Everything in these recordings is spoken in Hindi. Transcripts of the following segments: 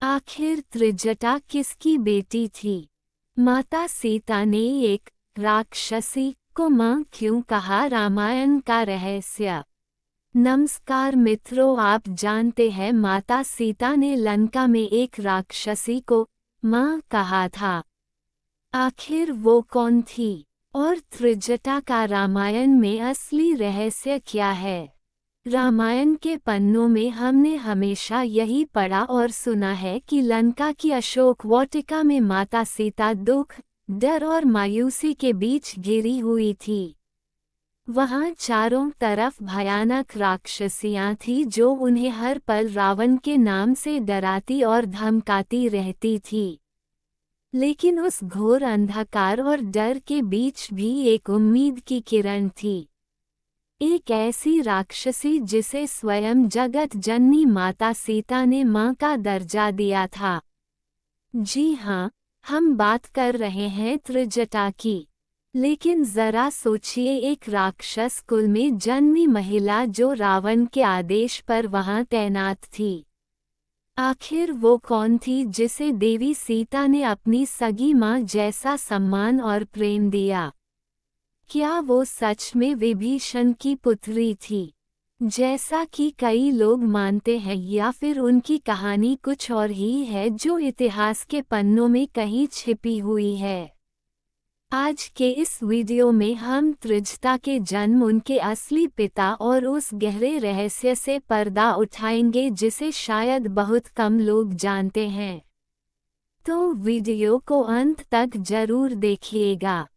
आखिर त्रिजटा किसकी बेटी थी? माता सीता ने एक राक्षसी को मां क्यों कहा? रामायण का रहस्य। नमस्कार मित्रों, आप जानते हैं माता सीता ने लंका में एक राक्षसी को मां कहा था। आखिर वो कौन थी और त्रिजटा का रामायण में असली रहस्य क्या है? रामायण के पन्नों में हमने हमेशा यही पढ़ा और सुना है कि लंका की अशोक वाटिका में माता सीता दुख, डर और मायूसी के बीच घिरी हुई थी। वहां चारों तरफ भयानक राक्षसियां थीं जो उन्हें हर पल रावण के नाम से डराती और धमकाती रहती थी। लेकिन उस घोर अंधकार और डर के बीच भी एक उम्मीद की किरण थी। एक ऐसी राक्षसी जिसे स्वयं जगत जननी माता सीता ने मां का दर्जा दिया था। जी हाँ, हम बात कर रहे हैं त्रिजटा की। लेकिन जरा सोचिए, एक राक्षस कुल में जन्मी महिला जो रावण के आदेश पर वहां तैनात थी। आखिर वो कौन थी जिसे देवी सीता ने अपनी सगी मां जैसा सम्मान और प्रेम दिया? क्या वो सच में विभीषण की पुत्री थी, जैसा कि कई लोग मानते हैं, या फिर उनकी कहानी कुछ और ही है जो इतिहास के पन्नों में कहीं छिपी हुई है? आज के इस वीडियो में हम त्रिजटा के जन्म, उनके असली पिता और उस गहरे रहस्य से पर्दा उठाएंगे जिसे शायद बहुत कम लोग जानते हैं। तो वीडियो को अंत तक जरूर देखिएगा।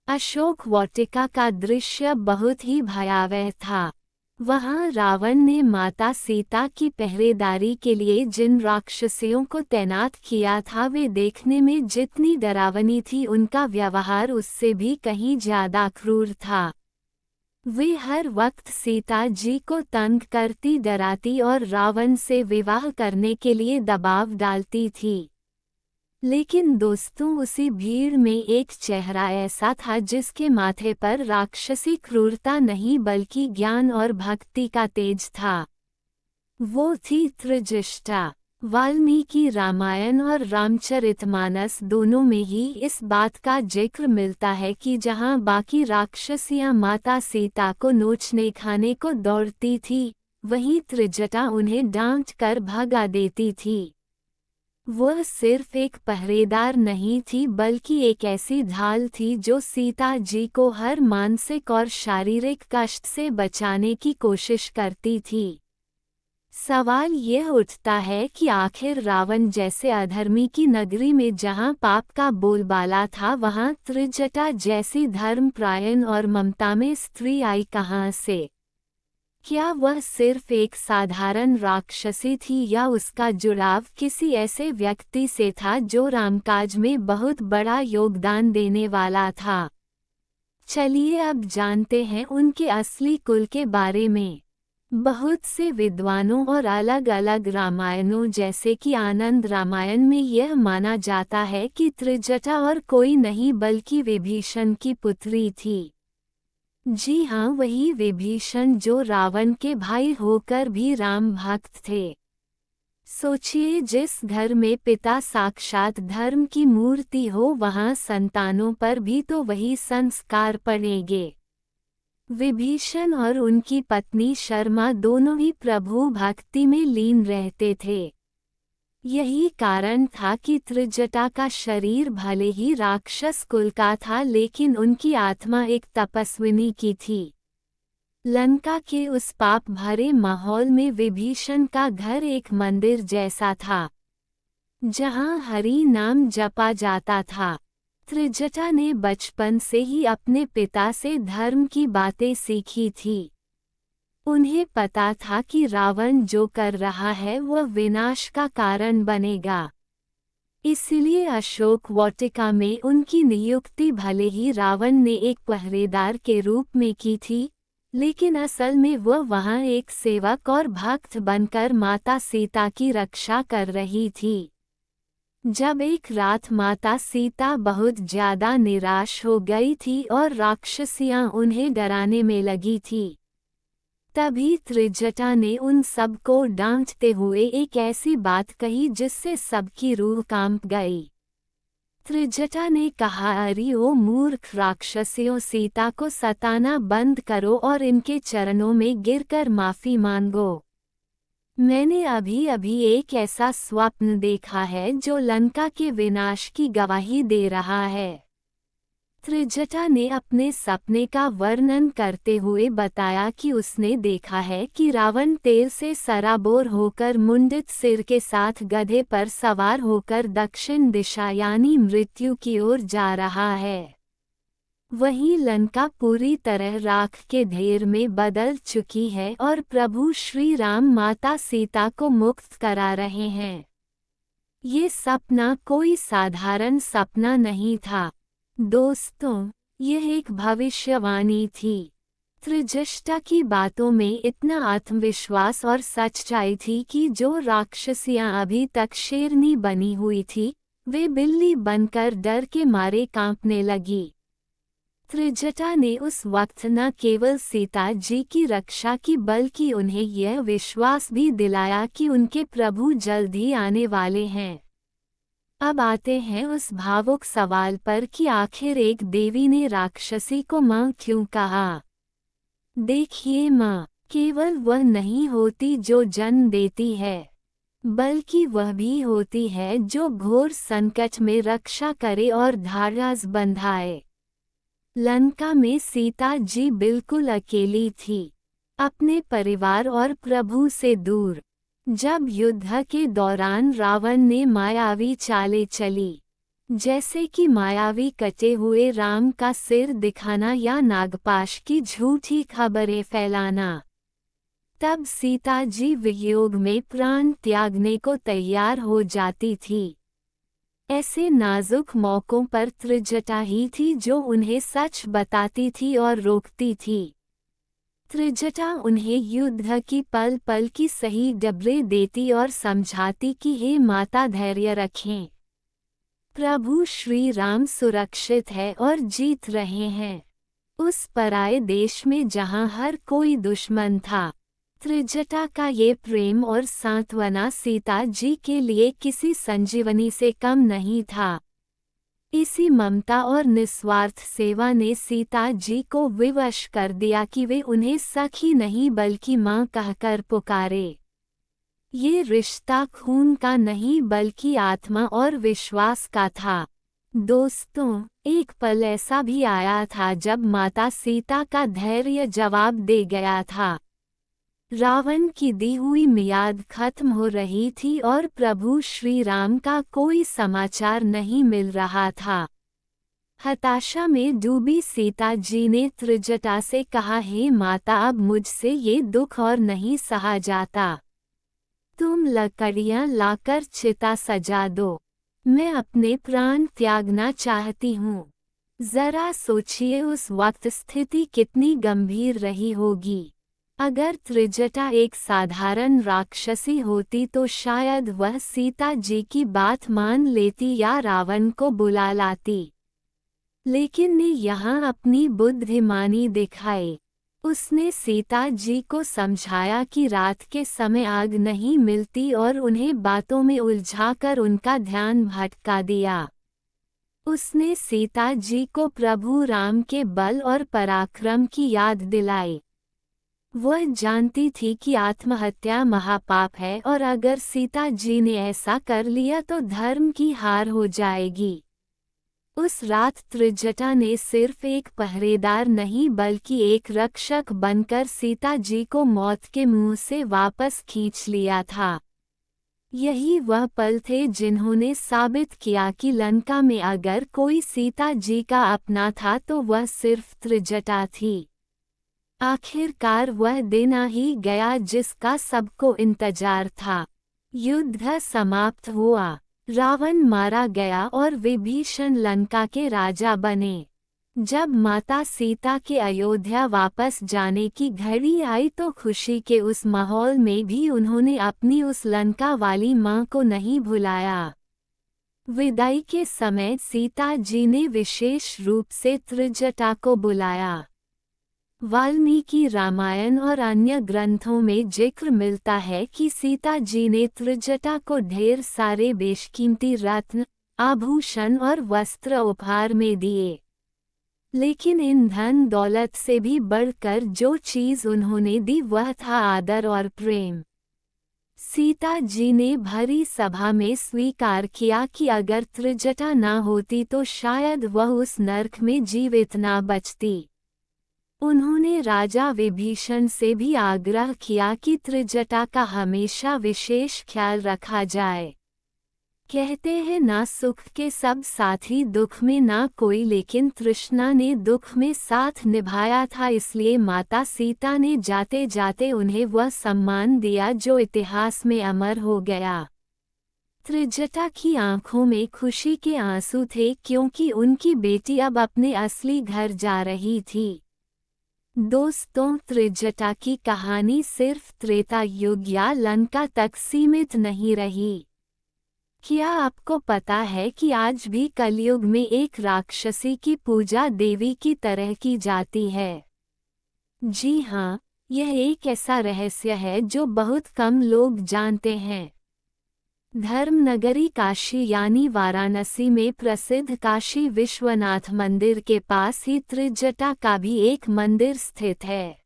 अशोक वाटिका का दृश्य बहुत ही भयावह था। वहां रावण ने माता सीता की पहरेदारी के लिए जिन राक्षसियों को तैनात किया था वे देखने में जितनी डरावनी थी, उनका व्यवहार उससे भी कहीं ज्यादा क्रूर था। वे हर वक्त सीता जी को तंग करती, डराती और रावण से विवाह करने के लिए दबाव डालती थी। लेकिन दोस्तों, उसी भीड़ में एक चेहरा ऐसा था जिसके माथे पर राक्षसी क्रूरता नहीं बल्कि ज्ञान और भक्ति का तेज था। वो थी त्रिजटा। वाल्मीकि रामायण और रामचरितमानस दोनों में ही इस बात का जिक्र मिलता है कि जहां बाकी राक्षसियां माता सीता को नोचने खाने को दौड़ती थी, वहीं त्रिजटा उन्हें डांट कर भगा देती थी। वह सिर्फ एक पहरेदार नहीं थी बल्कि एक ऐसी ढाल थी जो सीता जी को हर मानसिक और शारीरिक कष्ट से बचाने की कोशिश करती थी। सवाल यह उठता है कि आखिर रावण जैसे अधर्मी की नगरी में जहां पाप का बोलबाला था, वहां त्रिजटा जैसी धर्मपरायण और ममता में स्त्री आई कहां से? क्या वह सिर्फ एक साधारण राक्षसी थी या उसका जुड़ाव किसी ऐसे व्यक्ति से था जो रामकाज में बहुत बड़ा योगदान देने वाला था? चलिए अब जानते हैं उनके असली कुल के बारे में। बहुत से विद्वानों और अलग अलग रामायणों जैसे कि आनंद रामायण में यह माना जाता है कि त्रिजटा और कोई नहीं बल्कि विभीषण की पुत्री थी। जी हाँ, वही विभीषण जो रावण के भाई होकर भी राम भक्त थे। सोचिए, जिस घर में पिता साक्षात धर्म की मूर्ति हो, वहाँ संतानों पर भी तो वही संस्कार पड़ेंगे। विभीषण और उनकी पत्नी शर्मा दोनों ही प्रभु भक्ति में लीन रहते थे। यही कारण था कि त्रिजटा का शरीर भले ही राक्षस कुल का था, लेकिन उनकी आत्मा एक तपस्विनी की थी। लंका के उस पाप भरे माहौल में विभीषण का घर एक मंदिर जैसा था, जहां हरि नाम जपा जाता था। त्रिजटा ने बचपन से ही अपने पिता से धर्म की बातें सीखी थी। उन्हें पता था कि रावण जो कर रहा है वह विनाश का कारण बनेगा। इसलिए अशोक वाटिका में उनकी नियुक्ति भले ही रावण ने एक पहरेदार के रूप में की थी, लेकिन असल में वह वहां एक सेवक और भक्त बनकर माता सीता की रक्षा कर रही थी। जब एक रात माता सीता बहुत ज्यादा निराश हो गई थी और राक्षसियां उन्हें डराने में लगी थी, तभी त्रिजटा ने उन सबको डांटते हुए एक ऐसी बात कही जिससे सबकी रूह कांप गई। त्रिजटा ने कहा, अरे ओ मूर्ख राक्षसियों, सीता को सताना बंद करो और इनके चरणों में गिरकर माफी मांगो। मैंने अभी अभी एक ऐसा स्वप्न देखा है जो लंका के विनाश की गवाही दे रहा है। त्रिजटा ने अपने सपने का वर्णन करते हुए बताया कि उसने देखा है कि रावण तेल से सराबोर होकर मुंडित सिर के साथ गधे पर सवार होकर दक्षिण दिशा यानी मृत्यु की ओर जा रहा है। वहीं लंका पूरी तरह राख के ढेर में बदल चुकी है और प्रभु श्री राम माता सीता को मुक्त करा रहे हैं। ये सपना कोई साधारण सपना नहीं था दोस्तों, यह एक भविष्यवाणी थी। त्रिजटा की बातों में इतना आत्मविश्वास और सच्चाई थी कि जो राक्षसियां अभी तक शेरनी बनी हुई थी, वे बिल्ली बनकर डर के मारे कांपने लगी। त्रिजटा ने उस वक्त न केवल सीता जी की रक्षा की बल्कि उन्हें यह विश्वास भी दिलाया कि उनके प्रभु जल्द ही आने वाले हैं। अब आते हैं उस भावुक सवाल पर कि आखिर एक देवी ने राक्षसी को माँ क्यों कहा। देखिए, माँ केवल वह नहीं होती जो जन्म देती है, बल्कि वह भी होती है जो घोर संकट में रक्षा करे और ढाढ़स बंधाए। लंका में सीता जी बिल्कुल अकेली थी, अपने परिवार और प्रभु से दूर। जब युद्ध के दौरान रावण ने मायावी चालें चली, जैसे कि मायावी कटे हुए राम का सिर दिखाना या नागपाश की झूठी खबरें फैलाना, तब सीता जी वियोग में प्राण त्यागने को तैयार हो जाती थी। ऐसे नाजुक मौकों पर त्रिजटा ही थी जो उन्हें सच बताती थी और रोकती थी। त्रिजटा उन्हें युद्ध की पल पल की सही डबरे देती और समझाती कि हे माता, धैर्य रखें, प्रभु श्री राम सुरक्षित है और जीत रहे हैं। उस पराये देश में जहां हर कोई दुश्मन था, त्रिजटा का ये प्रेम और सांत्वना सीता जी के लिए किसी संजीवनी से कम नहीं था। इसी ममता और निस्वार्थ सेवा ने सीता जी को विवश कर दिया कि वे उन्हें सखी नहीं बल्कि माँ कहकर पुकारे। ये रिश्ता खून का नहीं बल्कि आत्मा और विश्वास का था। दोस्तों, एक पल ऐसा भी आया था जब माता सीता का धैर्य जवाब दे गया था। रावण की दी हुई मियाद खत्म हो रही थी और प्रभु श्री राम का कोई समाचार नहीं मिल रहा था। हताशा में डूबी सीता जी ने त्रिजटा से कहा, हे माता, अब मुझसे ये दुख और नहीं सहा जाता। तुम लकड़ियां लाकर चिता सजा दो, मैं अपने प्राण त्यागना चाहती हूँ। जरा सोचिए उस वक्त स्थिति कितनी गंभीर रही होगी। अगर त्रिजटा एक साधारण राक्षसी होती तो शायद वह सीता जी की बात मान लेती या रावण को बुला लाती, लेकिन ने यहाँ अपनी बुद्धिमानी दिखाई। उसने सीता जी को समझाया कि रात के समय आग नहीं मिलती और उन्हें बातों में उलझाकर उनका ध्यान भटका दिया। उसने सीता जी को प्रभु राम के बल और पराक्रम की याद दिलाई। वह जानती थी कि आत्महत्या महापाप है और अगर सीता जी ने ऐसा कर लिया तो धर्म की हार हो जाएगी। उस रात त्रिजटा ने सिर्फ एक पहरेदार नहीं बल्कि एक रक्षक बनकर सीता जी को मौत के मुंह से वापस खींच लिया था। यही वह पल थे जिन्होंने साबित किया कि लंका में अगर कोई सीता जी का अपना था तो वह सिर्फ त्रिजटा थी। आखिरकार वह दिन आ ही गया जिसका सबको इंतजार था। युद्ध समाप्त हुआ, रावण मारा गया और विभीषण लंका के राजा बने। जब माता सीता के अयोध्या वापस जाने की घड़ी आई तो खुशी के उस माहौल में भी उन्होंने अपनी उस लंका वाली माँ को नहीं भुलाया। विदाई के समय सीता जी ने विशेष रूप से त्रिजटा को बुलाया। वाल्मीकि रामायण और अन्य ग्रंथों में जिक्र मिलता है कि सीता जी ने त्रिजटा को ढेर सारे बेशकीमती रत्न, आभूषण और वस्त्र उपहार में दिए। लेकिन इन धन दौलत से भी बढ़कर जो चीज उन्होंने दी वह था आदर और प्रेम। सीता जी ने भरी सभा में स्वीकार किया कि अगर त्रिजटा न होती तो शायद वह उस नरक में जीवित न बचती। उन्होंने राजा विभीषण से भी आग्रह किया कि त्रिजटा का हमेशा विशेष ख्याल रखा जाए। कहते हैं ना सुख के सब साथी दुख में ना कोई, लेकिन तृष्णा ने दुख में साथ निभाया था, इसलिए माता सीता ने जाते जाते उन्हें वह सम्मान दिया जो इतिहास में अमर हो गया। त्रिजटा की आंखों में खुशी के आंसू थे क्योंकि उनकी बेटी अब अपने असली घर जा रही थी। दोस्तों, त्रिजटा की कहानी सिर्फ त्रेता युग या लंका तक सीमित नहीं रही। क्या आपको पता है कि आज भी कलयुग में एक राक्षसी की पूजा देवी की तरह की जाती है? जी हाँ, यह एक ऐसा रहस्य है जो बहुत कम लोग जानते हैं। धर्मनगरी काशी यानी वाराणसी में प्रसिद्ध काशी विश्वनाथ मंदिर के पास ही त्रिजटा का भी एक मंदिर स्थित है।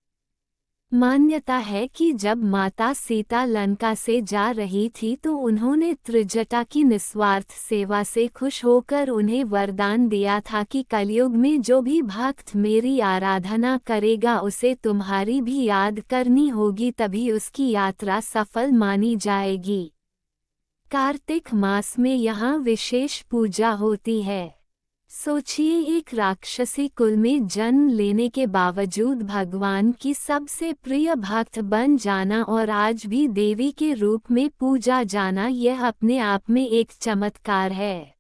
मान्यता है कि जब माता सीता लंका से जा रही थी तो उन्होंने त्रिजटा की निस्वार्थ सेवा से खुश होकर उन्हें वरदान दिया था कि कलयुग में जो भी भक्त मेरी आराधना करेगा उसे तुम्हारी भी याद करनी होगी, तभी उसकी यात्रा सफल मानी जाएगी। कार्तिक मास में यहाँ विशेष पूजा होती है। सोचिए, एक राक्षसी कुल में जन्म लेने के बावजूद भगवान की सबसे प्रिय भक्त बन जाना और आज भी देवी के रूप में पूजा जाना, यह अपने आप में एक चमत्कार है।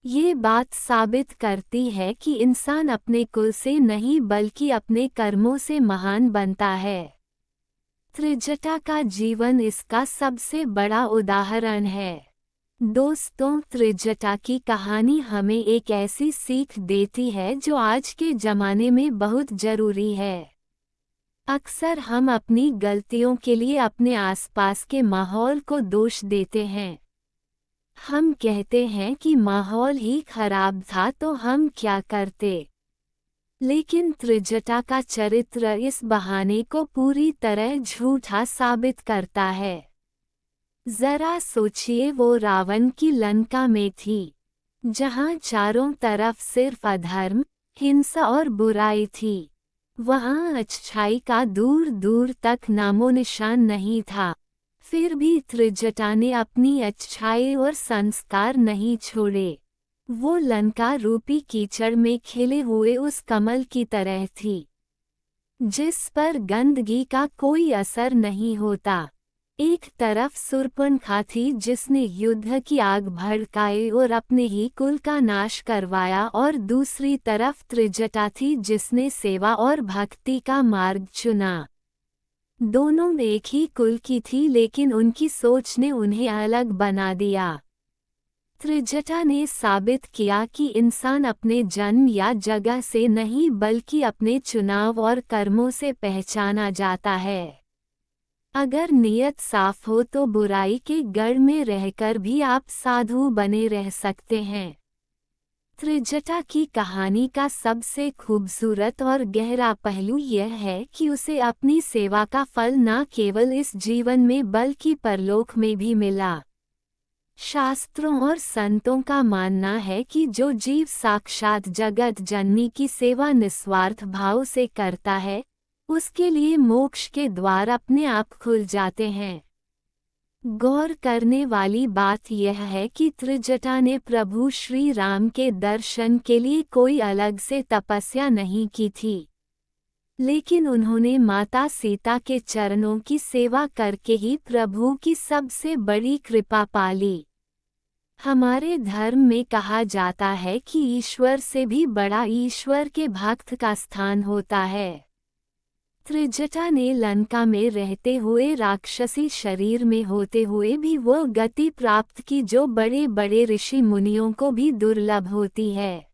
ये बात साबित करती है कि इंसान अपने कुल से नहीं बल्कि अपने कर्मों से महान बनता है। त्रिजटा का जीवन इसका सबसे बड़ा उदाहरण है। दोस्तों, त्रिजटा की कहानी हमें एक ऐसी सीख देती है जो आज के ज़माने में बहुत ज़रूरी है। अक्सर हम अपनी गलतियों के लिए अपने आसपास के माहौल को दोष देते हैं। हम कहते हैं कि माहौल ही खराब था तो हम क्या करते। लेकिन त्रिजटा का चरित्र इस बहाने को पूरी तरह झूठा साबित करता है। जरा सोचिए, वो रावण की लंका में थी, जहां चारों तरफ सिर्फ अधर्म, हिंसा और बुराई थी। वहां अच्छाई का दूर दूर तक नामो निशान नहीं था। फिर भी त्रिजटा ने अपनी अच्छाई और संस्कार नहीं छोड़े। वो लंका रूपी कीचड़ में खिले हुए उस कमल की तरह थी, जिस पर गंदगी का कोई असर नहीं होता। एक तरफ शूर्पणखा थी जिसने युद्ध की आग भड़काई और अपने ही कुल का नाश करवाया, और दूसरी तरफ त्रिजटा थी जिसने सेवा और भक्ति का मार्ग चुना। दोनों एक ही कुल की थी, लेकिन उनकी सोच ने उन्हें अलग बना दिया। त्रिजटा ने साबित किया कि इंसान अपने जन्म या जगह से नहीं बल्कि अपने चुनाव और कर्मों से पहचाना जाता है। अगर नीयत साफ हो तो बुराई के गढ़ में रहकर भी आप साधु बने रह सकते हैं। त्रिजटा की कहानी का सबसे खूबसूरत और गहरा पहलू यह है कि उसे अपनी सेवा का फल न केवल इस जीवन में बल्कि परलोक में भी मिला। शास्त्रों और संतों का मानना है कि जो जीव साक्षात जगत जननी की सेवा निस्वार्थ भाव से करता है, उसके लिए मोक्ष के द्वार अपने आप खुल जाते हैं। गौर करने वाली बात यह है कि त्रिजटा ने प्रभु श्री राम के दर्शन के लिए कोई अलग से तपस्या नहीं की थी, लेकिन उन्होंने माता सीता के चरणों की सेवा करके ही प्रभु की सबसे बड़ी कृपा पाली। हमारे धर्म में कहा जाता है कि ईश्वर से भी बड़ा ईश्वर के भक्त का स्थान होता है। त्रिजटा ने लंका में रहते हुए राक्षसी शरीर में होते हुए भी वो गति प्राप्त की जो बड़े बड़े ऋषि मुनियों को भी दुर्लभ होती है।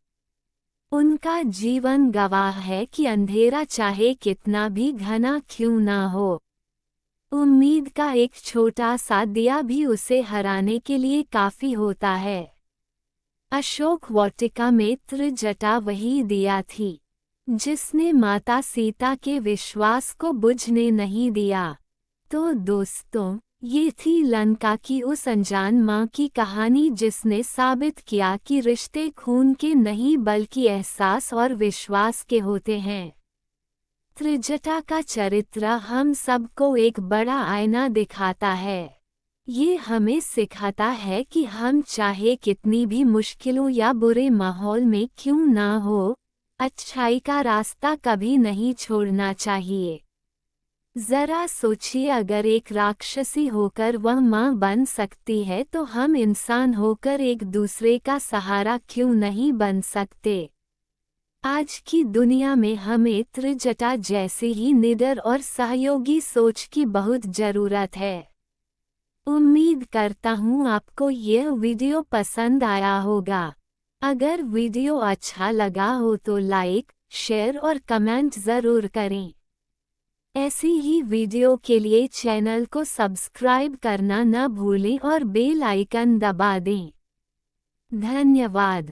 उनका जीवन गवाह है कि अंधेरा चाहे कितना भी घना क्यों ना हो, उम्मीद का एक छोटा सा दिया भी उसे हराने के लिए काफी होता है। अशोक वाटिका में त्रिजटा वही दिया थी जिसने माता सीता के विश्वास को बुझने नहीं दिया। तो दोस्तों, ये थी लंका की उस अनजान माँ की कहानी जिसने साबित किया कि रिश्ते खून के नहीं बल्कि एहसास और विश्वास के होते हैं। त्रिजटा का चरित्र हम सबको एक बड़ा आईना दिखाता है। ये हमें सिखाता है कि हम चाहे कितनी भी मुश्किलों या बुरे माहौल में क्यों ना हो, अच्छाई का रास्ता कभी नहीं छोड़ना चाहिए। जरा सोचिए, अगर एक राक्षसी होकर वह माँ बन सकती है तो हम इंसान होकर एक दूसरे का सहारा क्यों नहीं बन सकते। आज की दुनिया में हमें त्रिजटा जैसी ही निडर और सहयोगी सोच की बहुत जरूरत है। उम्मीद करता हूँ आपको यह वीडियो पसंद आया होगा। अगर वीडियो अच्छा लगा हो तो लाइक, शेयर और कमेंट ज़रूर करें। ऐसी ही वीडियो के लिए चैनल को सब्सक्राइब करना न भूलें और बेल आइकन दबा दें। धन्यवाद।